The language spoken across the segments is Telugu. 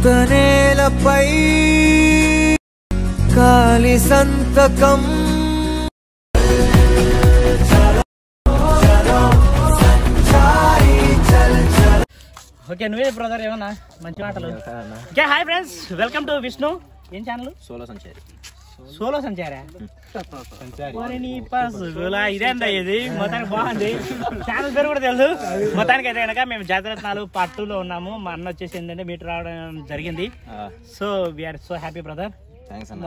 నేలపై కాలి సంతకం ఓకే నువ్వే బ్రదర్ ఏమన్నా మంచి మాటలు. Okay hi friends, welcome to Vishnu ఏం ఛానల్ సోలో సంచారా ఇదేందా ఇది మొత్తానికి బాగుంది. ఛానల్ పేరు కూడా తెలుసు. మొత్తానికి అయితే కనుక మేము జాతరత్నాలు పార్ట్ 2 లో ఉన్నాము. మా అన్న వచ్చేసి ఏంటంటే మీటర్ రావడం జరిగింది. So we are so happy brother.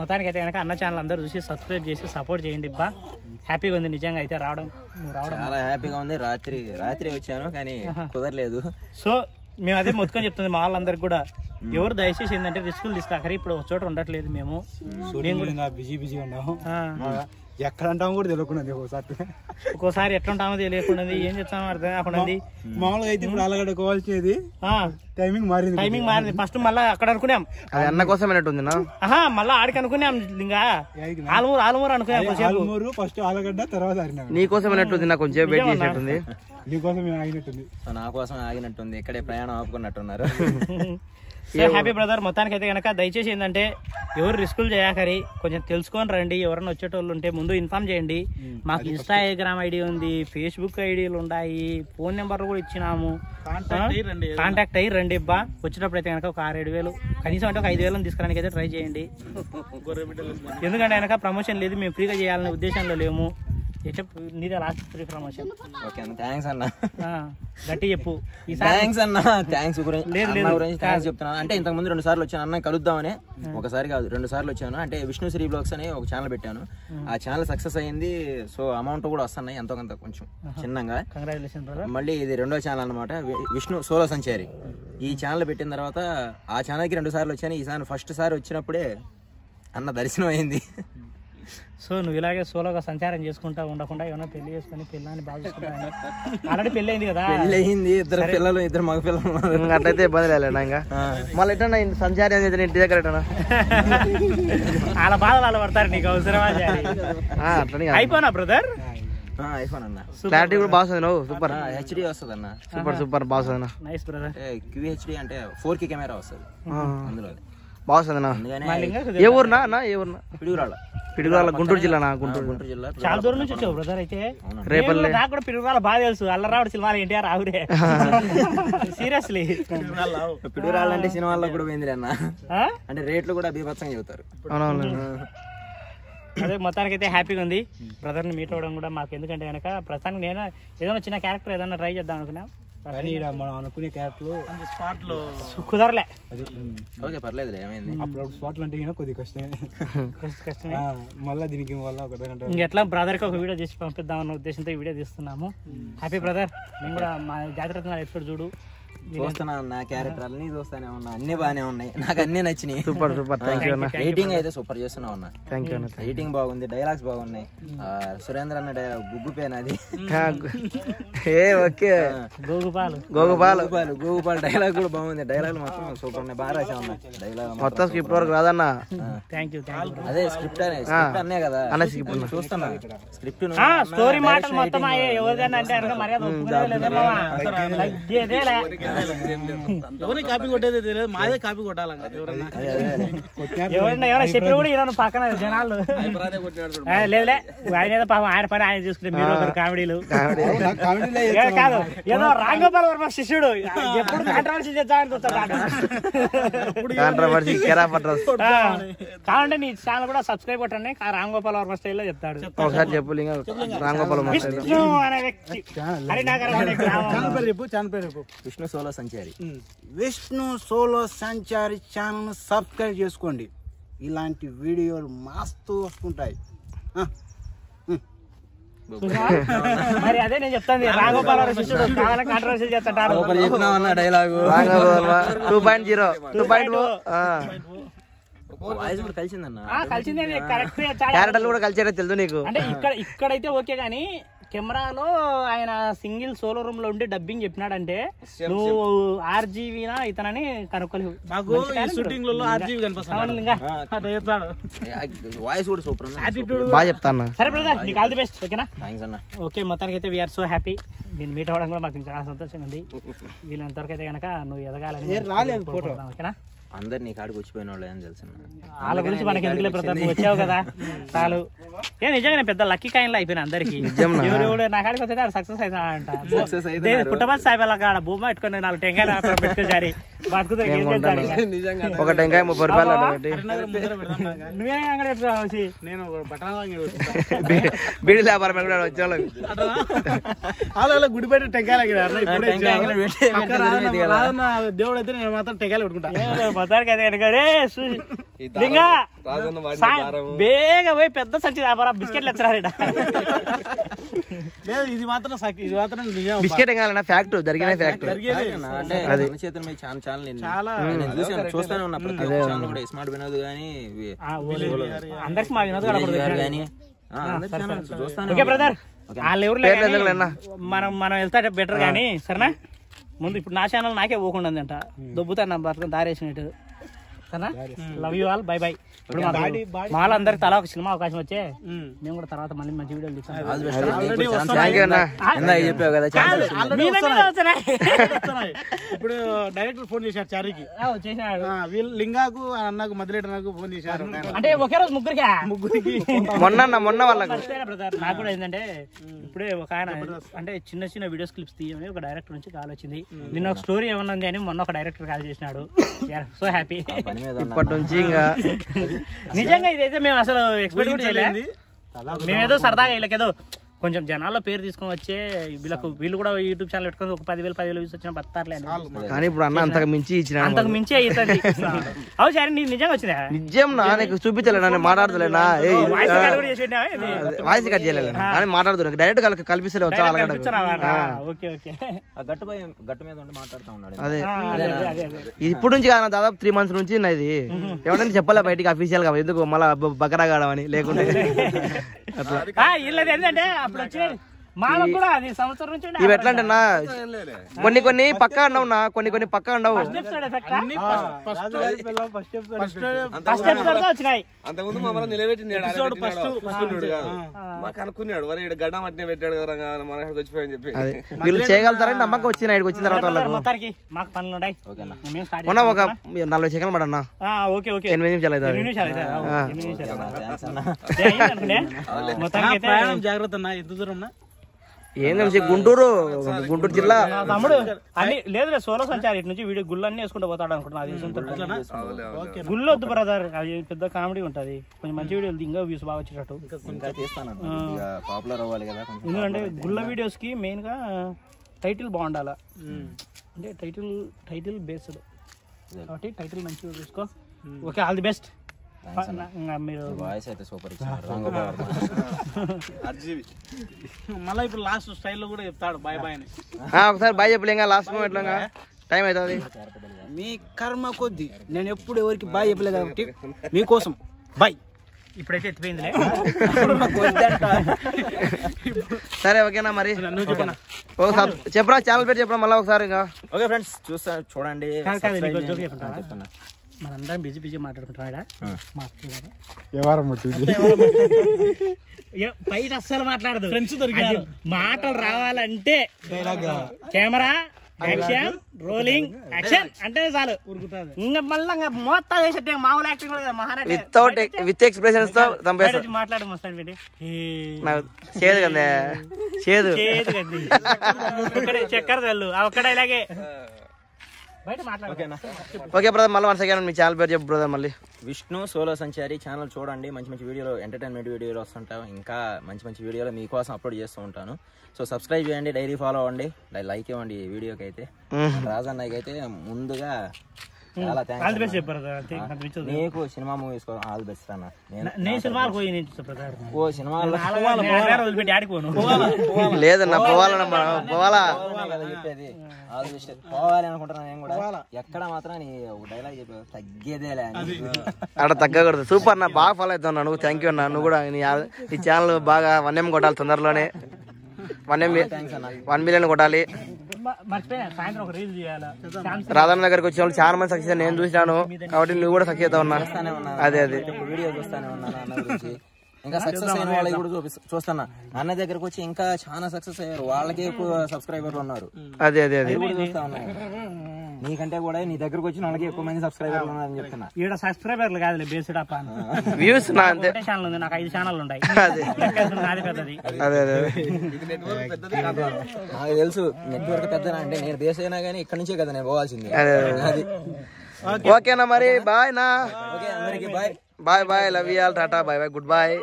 మొత్తానికి అయితే కనుక అన్న ఛానల్ అందరూ చూసి సబ్స్క్రైబ్ చేసి సపోర్ట్ చేయండి. బా హ్యాపీగా ఉంది నిజంగా అయితే రావడం చాలా హ్యాపీగా ఉంది. రాత్రి వచ్చాను కానీ కుదరలేదు. సో మేము అదే మొత్తుకొని చెప్తుంది మా వాళ్ళందరికి కూడా, ఎవరు దయచేసి ఏంటంటే రిస్కులు తీసుకోకరి. ఇప్పుడు ఒక చోట ఉండట్లేదు మేము, బిజీ ఉన్నాము. ఎక్కడ అంటాము కూడా తెలియకున్నది. ఒక్కోసారి ఎట్లా ఉంటామో తెలియకుండా ఏం చెప్తామో అర్థం కాకుండా. మామూలుగా అయితే ఇప్పుడు అలాగడ కోవాల్సేది టైమింగ్ మారింది. ఫస్ట్ మళ్ళీ అక్కడ అనుకున్నాం అది అన్న కోసం మళ్ళీ ఆడికి అనుకున్నాం. ఇంకా ఆలమూరు అనుకున్నాం. ఫస్ట్ ఆలగడ్డ తర్వాత నీ కోసం నాకు కొంచెం వెయిట్ చేసినట్టుంది. నీకోసం ఆగినట్టుంది. నా కోసం ఆగినట్టుంది. ఇక్కడే ప్రయాణం ఆపుకున్నట్టున్నారు. Happy brother. మొత్తానికి అయితే కనుక దయచేసి ఏంటంటే ఎవరు రిస్కులు చేయకరి, కొంచెం తెలుసుకొని రండి. ఎవరైనా వచ్చేటోళ్ళు ఉంటే ముందు ఇన్ఫార్మ్ చేయండి. మాకు ఇన్స్టాగ్రామ్ ఐడి ఉంది, ఫేస్బుక్ ఐడీలు ఉన్నాయి, ఫోన్ నెంబర్ కూడా ఇచ్చినాము. కాంటాక్ట్ అయ్యి రండి. వచ్చేటప్పుడు అయితే కనుక ఒక 6-7 కనీసం అంటే ఒక 5,000 తీసుకురానికి అయితే ట్రై చేయండి. ఎందుకంటే కనుక ప్రమోషన్ లేదు, మేము ఫ్రీగా చేయాలనే ఉద్దేశంలో లేము. నీదే లాస్ట్ ఫ్రీ ప్రమోషన్. ఓకే అన్న, థ్యాంక్స్ అన్న. గట్టి చెప్పు. థ్యాంక్స్ అన్న. థ్యాంక్స్ థ్యాంక్స్ చెప్తున్నాను. అంటే ఇంతకు ముందు 2 సార్లు వచ్చాను అన్న కలుద్దామని. ఒకసారి కాదు 2 సార్లు వచ్చాను. అంటే విష్ణు శ్రీ బ్లాగ్స్ అని ఒక ఛానల్ పెట్టాను. ఆ ఛానల్ సక్సెస్ అయ్యింది. సో అమౌంట్ కూడా వస్తున్నాయి ఎంతో కొంత, కొంచెం చిన్నగా. మళ్ళీ ఇది 2వ ఛానల్ అనమాట, విష్ణు సోలో సంచారి. ఈ ఛానల్ పెట్టిన తర్వాత ఆ ఛానల్కి 2 సార్లు వచ్చాను. ఈసారి ఫస్ట్ సారి వచ్చినప్పుడే అన్న దర్శనం అయింది. సో నువ్వు ఇలాగే సోలోగా సంచారం చేసుకుంటా ఉండకుండా ఏమైనా పెళ్లి చేసుకుని పిల్లని బాగా చూసుకుంటా. ఆల్రెడీ పెళ్లి అయింది కదా. పెళ్లి అయింది, 2 పిల్లలు, 2 మగ పిల్లలు. అట్లయితే ఇబ్బంది లేదు. ఇంకా మళ్ళీ ఎట్లా సంచారం ఇంటి దగ్గర వాళ్ళ బాధలు వాళ్ళు పడతారు. నీకు అవసరమా అయిపోనా బ్రదర్? ఐఫోన్ అన్న. క్లారిటీ కూడా బాగుంది. నువ్వు సూపర్ హెచ్డి వస్తుంది అన్న. సూపర్ బాగుంది. Nice brother. QHD అంటే 4K కెమెరా వస్తుంది అందులో. బాగుంది. ఏ ఊరునా? పిడుగురాళ్ళ గుంటూరు జిల్లా. గుంటూరు జిల్లా. చాలా దూరం నుంచి వచ్చావు బ్రదర్. అయితే రేపల్లి నాకు కూడా పిడుగురాళ్ళ బాగా తెలుసు. అల్లరావుడు సినిమాలు ఎన్టీఆర్ ఆవురే. సీరియస్లీ పిడుగురాళ్ళు అంటే సినిమాల్లో కూడా పోయింది అన్న. అంటే రేట్లు కూడా బీభత్సంగా చెబుతారు. అదే మొత్తానికి అయితే హ్యాపీగా ఉంది బ్రదర్ ని మీట్ అవ్వడం కూడా మాకు. ఎందుకంటే కనుక ప్రస్తుతానికి నేను ఏదైనా చిన్న క్యారెక్టర్ ఏదైనా ట్రై చేద్దాం అనుకున్నా. మనం అనుకునే క్యారెక్టర్ స్పాట్ లో కుదరలే. ఓకే పర్లేదు. ఏమైంది అప్పుడు స్పాట్లు అంటే కొద్దిగా కష్టమే. మళ్ళీ దీనికి వల్ల ఇంకెట్లా బ్రదర్ కి ఒక వీడియో చేసి పంపిద్దాం అన్న ఉద్దేశంతో ఈ వీడియో తీస్తున్నాము. Happy brother. నేను కూడా మా జాతర ఎపిసోడ్ చూడు చూస్తున్నా. నా క్యారెక్టర్ అన్ని చూస్తానే ఉన్నా, అన్ని బాగానే ఉన్నాయి, నాకు అన్ని నచ్చినాయి. సూపర్. రేటింగ్ అయితే సూపర్ చేస్తున్నావు అన్న. రేటింగ్ బాగుంది, డైలాగ్స్ బాగున్నాయి. సురేంద్ర అన్న గుగ్గు పేన అది గోగుపాల్ డైలాగ్ కూడా బాగుంది. డైలాగ్ మొత్తం సూపర్ ఉన్నాయి, బాగా రాసా ఉన్నాయి. డైలాగ్ మొత్తం స్క్రిప్ట్ వరకు రాదన్న. అదే స్క్రిప్ట్ అనే కదా చూస్తున్నా. స్క్రిప్ట్ స్టోరీ మాటలు మొత్తం ఎవరిని కాపీ కొట్టేది తెలియదు, మాదే కాపీ కొట్టాలి. ఎవరైనా చెప్పి కూడా ఇలా పక్కన జనాలు లేదులే ఆయన ఏదో పాపం ఆయన పని ఆయన చూసుకుంటే మీరు కామెడీలు కాదు. ఏదో రాంగోపాల్ వర్మ శిష్యుడు ఎప్పుడు కాంట్రవర్సీ చేద్దామని చూస్తాడు. కావాలంటే నీ ఛానల్ కూడా సబ్స్క్రైబ్ కొట్టండి. రాంగోపాల్ వర్మ స్టైల్లో చెప్తాడు. అనే వ్యక్తి విష్ణు సోలో సంచారి. విష్ణు సోలో సంచారి ఛానల్ సబ్స్క్రైబ్ చేసుకోండి. ఇలాంటి వీడియోలు మస్తు వస్తుంటాయి. మరి అదే నేను చెప్తాను. రాఘోపాల్ శిష్యుడు కావాలని కాంట్రవర్సీ చేస్తాడు. డైలాగు 2.0 వాయిస్ కూడా కలిసిందన్న. కలిసిందే కరెక్ట్. క్యారెక్టర్లు కూడా కలిసేటట్టు తెలుసు నీకు. అంటే ఇక్కడైతే ఓకే గానీ కెమెరాలో ఆయన సింగిల్ సోలో రూమ్ లో ఉండి డబ్బింగ్ చెప్పినాడంటే నువ్వు ఆర్జీవీనా ఇతనని కనుక్కోలేవు. బాగా చెప్తాను. సరే బ్రదర్, నీకు ఆల్ ది బెస్ట్. ఓకేనా? ఓకే, మొత్తానికి అయితే వీఆర్ సో హ్యాపీ. నేను మీట్ అవ్వడం కూడా మాకు చాలా సంతోషంగా ఉంది. వీళ్ళంతవరకు అయితే కనుక నువ్వు ఎదగాలని. ఓకేనా? అందరు నీ కాడికి వచ్చిపోయిన వాళ్ళు అని తెలుసు. వాళ్ళ గురించి మనకి ఎందుకులే బ్రదర్, నువ్వు వచ్చావు కదా చాలు. నిజంగా నేను పెద్ద లక్కీ కాయిన్లో అయిపోయినా అందరికి. ఎవరు నా కాడికి వస్తే సక్సెస్ అవుతా అంట. పుట్టబడి సాయిబాల కాడ భూమి పెట్టుకుని 4 టెంకాయలు పెట్టుకోసారి బతుకుతారు. ఒక టెంకాయ 30 రూపాయలు నువ్వే అంగడి పెట్టుకోవాలి. నేను బీడి వ్యాపారం వచ్చేవాళ్ళకి అలా గుడిపేట టెంకాయలు దేవుడు అయితే నేను మాత్రం టెంకాయలు పెట్టుకుంటా. మొత్తానికి అయితే కనుక లింగా బేగా పోయి పెద్ద సంచి వ్యాపారం బిస్కెట్లు ఎచ్చరా. లేదు ఇది మాత్రం బిస్కెట్ కావాలన్నా ఫ్యాక్ట్ జరిగిన ఫ్యాక్ట్. చాలా చూస్తానే ఉన్నా ప్రతి ఒక్క ఛానల్ కూడా స్మార్ట్ వినోద్ గానీ అందరికి మా వినోద్ గానీ ఓకే బ్రదర్. వాళ్ళు ఎవరు మనం వెళ్తా బెటర్ కానీ సరేనా. ముందు ఇప్పుడు నా ఛానల్ నాకే పోకుండా అంట దొబ్బుతాను నా బతుకుని దారేసినట్టు. సరేనా, love you all, by by. ఇప్పుడు మాలో అందరికి తలా ఒక సినిమా అవకాశం వచ్చే మేము కూడా తర్వాత మళ్ళీ మంచి వీడియోలు చెప్పావు కదా. ఇప్పుడు డైరెక్టర్ ఫోన్ చేశారు చారికి, చేసినాడు. వీళ్ళు లింగాకు అన్నకు మధ్యలేట నాకు ఫోన్ చేశారు. అంటే ఒకే రోజు ముగ్గురికి మొన్న వాళ్ళకి బ్రదర్. నాకు కూడా ఏంటంటే ఇప్పుడే ఒక ఆయన అంటే చిన్న చిన్న వీడియోస్ క్లిప్స్ తీయమని ఒక డైరెక్టర్ నుంచి కాల్ వచ్చింది. నిన్న ఒక స్టోరీ ఏమన్నా ఉంది అని మొన్న ఒక డైరెక్టర్ కాల్ చేసినాడు. So happy. ఇప్పటి నుంచి ఇంకా నిజంగా ఇదైతే మేము అసలు ఎక్స్పెక్ట్ కూడా చేయలేదు. మేమేదో సరదాగా వీళ్ళకేదో కొంచెం జనాల్లో పేరు తీసుకొని వచ్చే వీళ్ళు కూడా యూట్యూబ్ ఛానల్ పెట్టుకొని ఒక 10,000 వ్యూస్ వచ్చిన బతారులేదు. కానీ ఇప్పుడు అన్న అంతకు మించి ఇచ్చిన అంతకు మించి అవుతుంది. అవు సరే నీకు నిజంగా వచ్చిందా? నిజం నా నీకు చూపించలేనా, నేను మాట్లాడతలేనా, వాయిస్ కట్ చేయలేదు కానీ మాట్లాడుతున్నా డైరెక్ట్ కల్పిస్తలే వచ్చా. గట్టు మీద ఉండి మాట్లాడుతూ ఉన్నాడు. అదే ఇప్పుడు నుంచి కాదు, దాదాపు 3 months నుంచి ఇది ఎవరైనా చెప్పలే బయటికి అఫీషియల్ గా, ఎందుకు మళ్ళా బకరా కాడమని. లేకుంటే ఏంటంటే అప్పుడు వచ్చి మాకు కూడా అది సంవత్సరం నుంచి ఇవి ఎట్లా అంటే కొన్ని పక్కా ఉండవు నా, కొన్ని పక్కా ఉండవు. అంతకుముందు మమ్మల్ని నిలబెట్టినాడు, అనుకున్నాడు వరే గడ్డ మట్టినే పెట్టాడు కదా మన వచ్చిపోయని చెప్పి. వీళ్ళు చేయగలుగుతారని నమ్మకం వచ్చిన ఇక్కడికి వచ్చిన తర్వాత మాకు పనులు ఉన్నాయి. మొన్న ఒక 40 సెకండ్లు పడన్నా, 8 నిమిషాలు అవుతుంది. జాగ్రత్త అన్న. ఎంత దూరం ఏం గుంటూరు జిల్లా తమ్ముడు అన్ని లేదు సోలో సంచారి ఇటు నుంచి వీడియో గుళ్ళన్నీ వేసుకుంటూ పోతాడు అనుకుంటున్నా. అది గుళ్ళు వద్దు బ్రదర్, అది పెద్ద కామెడీ ఉంటది. కొంచెం మంచి వీడియోలు ఇంకా వ్యూస్ బాగా వచ్చేటట్టు. ఎందుకంటే గుళ్ళ వీడియోస్ కి మెయిన్ గా టైటిల్ బాగుండాలా, అంటే టైటిల్ బేస్డ్ కాబట్టి టైటిల్ మంచిగా చూసుకో. Okay, all the best. మీరు వాయిస్ అయితే సూపర్. మళ్ళీ ఇప్పుడు లాస్ట్ స్టైల్లో కూడా చెప్తాడు బాయ్ బాయ్ అని. ఒకసారి బాయ్ చెప్పలేక లాస్ట్ మూమెంట్ లో టైం అవుతుంది. మీ కర్మ కొద్ది నేను ఎప్పుడు ఎవరికి బాయ్ చెప్పలేదు కాబట్టి మీకోసం బాయ్. ఇప్పుడైతే ఎత్తిపోయిందిలే. సరే ఓకేనా మరి ఒకసారి చెప్పరా, ఛానల్ పేరు చెప్పరా మళ్ళీ ఒకసారి. ఓకే ఫ్రెండ్స్ చూడండి. మనందరం బిజీ మాట్లాడుకుంటున్నాడా బయట అస్సలు మాట్లాడదు. ఫ్రెండ్స్ దొరికారు. మాటలు రావాలంటే కెమెరా యాక్షన్ రోలింగ్ యాక్షన్ అంటే చాలు ఇంకా మళ్ళీ మొత్తం చేసేట్టే మామూలు యాక్టింగ్ కూడా మహారాజ్ విత్ ఎక్స్ప్రెషన్స్ తో మాట్లాడు మస్తాను చేదు కదా చేదు చక్కెర చల్లు ఒక్కడే ఇలాగే. ఓకే బ్రదర్, మళ్ళీ 1 సెకండ్ మీ ఛానల్ పేరు చెప్పు బ్రదర్. మళ్ళీ విష్ణు సోలో సంచారి ఛానల్ చూడండి. మంచి వీడియోలు, ఎంటర్టైన్మెంట్ వీడియోలు వస్తుంటాయి. ఇంకా మంచి వీడియోలు మీకోసం అప్లోడ్ చేస్తూ ఉంటాను. సో సబ్స్క్రైబ్ చేయండి, డైరీ ఫాలో అవ్వండి, లైక్ ఇవ్వండి ఈ వీడియోకి అయితే. రాజన్నకి అయితే ముందుగా చాలా థ్యాంక్స్. నీకు సినిమా మూవీస్ కోసం ఆల్ బెస్ట్ అన్న. లేదన్నా పోవాలా చెప్పేది పోవాలి అనుకుంటున్నా నేను కూడా. ఎక్కడ మాత్రం నీ డైలాగ్ చెప్పావు తగ్గేదేలే అక్కడ తగ్గకూడదు. సూపర్ అన్న, బాగా ఫాలో అవుతున్నా నువ్వు. థ్యాంక్ యూ అన్న. నువ్వు కూడా నీ ఛానల్ బాగా 1 M కొట్టాలి తొందరలోనే. 1 million కొట్టాలి. రాధన్న దగ్గరకు వచ్చిన వాళ్ళు చాలా మంది సక్సెస్ నేను చూసినాను, కాబట్టి నువ్వు కూడా సక్సెస్ అవుతా ఉన్నా. అదే వీడియో చూస్తానే ఉన్నాను అన్న గురించి. ఇంకా సక్సెస్ అయిన వాళ్ళకి కూడా చూస్తున్నా. అన్న దగ్గరకు వచ్చి ఇంకా చాలా సక్సెస్ అయ్యారు, వాళ్ళకే ఎక్కువ సబ్స్క్రైబర్లు ఉన్నారు. అదే అదే అదే కూడా చూస్తా ఉన్నాయి. నీకంటే కూడా నీ దగ్గరకు వచ్చిన వాళ్ళకి ఎక్కువ మంది సబ్స్క్రైబర్లు ఉన్నారని చెప్తున్నా. ఈడ సబ్స్క్రైబర్లు కాదులే, బేస్డ్ అప్ వ్యూస్ నా అంతే. ఛానల్ ఉంది, నాకు 5 ఛానల్ ఉన్నాయి. అదే నాది పెద్దది. అదే అదే నాకు తెలుసు నెట్వర్క్ పెద్ద అంటే నేను బేస్ అయినా కానీ ఇక్కడ నుంచే కదా నేను పోవాల్సింది. అది ఓకేనా మరి, బాయ్ నా. ఓకే అందరికి bye bye bye, love you all, tata, bye bye, good bye.